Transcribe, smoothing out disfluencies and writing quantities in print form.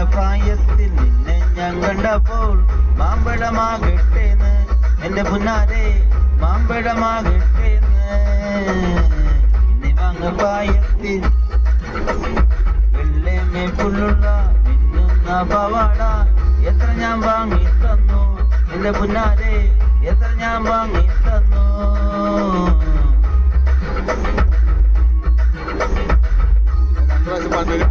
പ്രായത്തിൽ നിന്നെ ഞാൻ കണ്ടപ്പോൾ മാമ്പഴമാകട്ടേന്ന് എന്റെ പുന്നാരെ മാമ്പഴമാകട്ടേന്ന് നിവാങ്ങ പ്രായത്തിൽ വെള്ളമേ പുല്ലുള്ള മിന്നുന്ന പവാട എത്ര ഞാൻ വാങ്ങി തന്നു എന്റെ പുന്നാരെ എത്ര ഞാൻ വാങ്ങി തന്നു പണ്ടൊരു